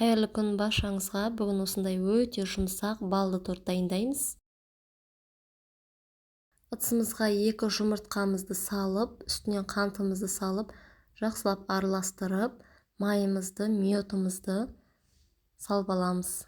Қайырлы күн баршаңызға. Бүгін осындай өте жұмсақ балды торт дайындаймыз. Ыдысымызға 2 жұмыртқамызды салып, үстінен қантымызды салып, жақсылап араластырып, майымызды, миотымызды салып аламыз.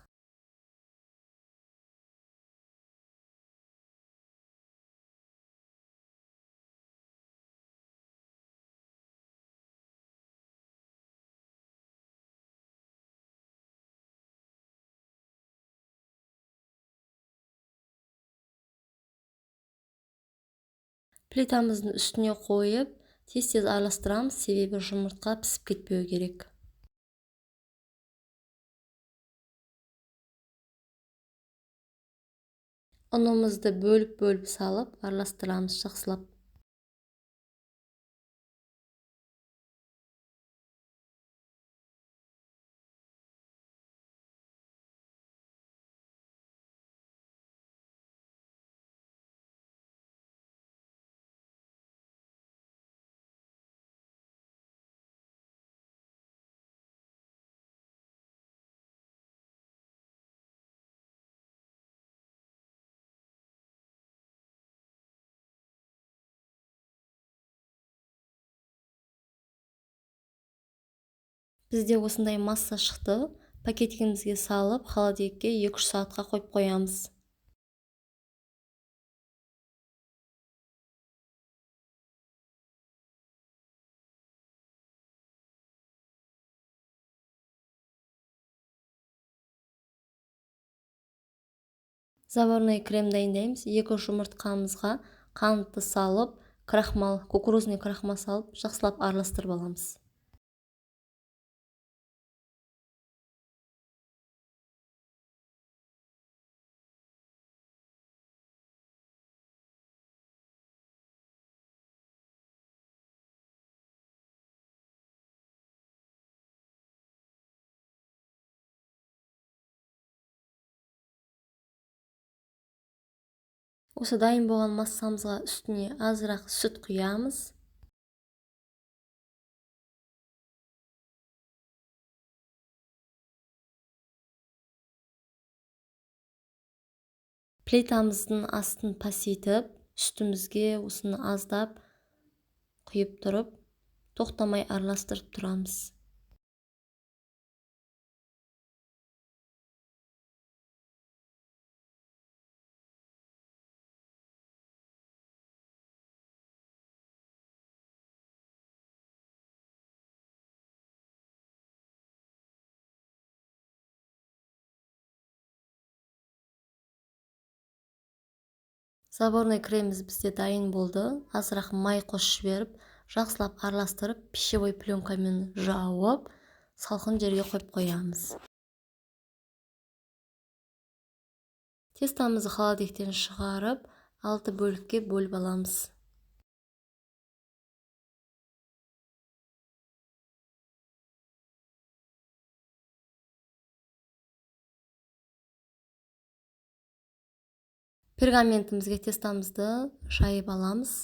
Плитамыздың үстіне қойып, тез-тез араластырамыз, себебі жұмыртқа пісіп кетпеуі керек. Ұнымызды бөліп салып, араластырамыз жақсылап. Бізде осындай масса шықты. Пакетігімізге салып, холодильникке 2-3 сағатқа қойып қоямыз. Заварной крем дайындаймыз. 2 жұмыртқамызға қантты салып, кукурузный крахмал салып, жақсылап араластырып аламыз. Осы дайын болған массамызға үстіне азырақ сүт құямыз. Плитамыздың астын паситіп, үстімізге осыны аздап құйып тұрып, тоқтамай араластырып тұрамыз. Заварной креміміз бізде дайын болды. Азырақ май қосып жіберіп, жақсылап араластырып, пищевой пленкамен жауып, салқын жерге қойып қоямыз. Тестамызды холодильниктен шығарып, 6 бөлікке бөліп аламыз. Пергаментімізге тестамызды жайып аламыз.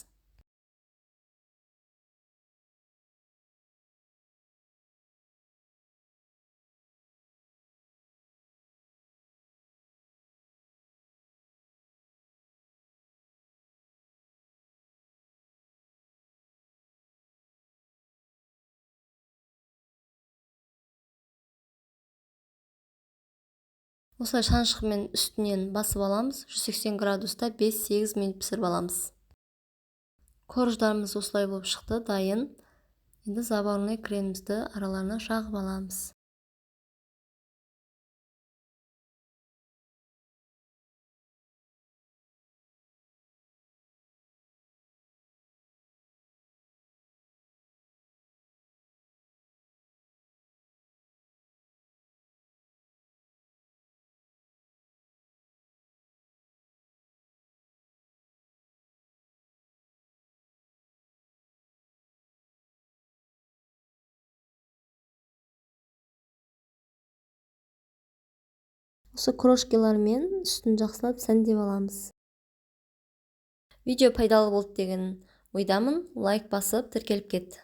Осылай шаншқымен үстінен басып аламыз. 180 градуста 5-8 минут пісіріп аламыз. Корждарымыз осылай болып шықты, дайын. Енді заварной кремімізді араларына жағып аламыз. Осы крошкалармен үстін жақсылап сәндеп аламыз. Видео пайдалы болды деген ойдамын. Лайк басып, тіркеліп кет.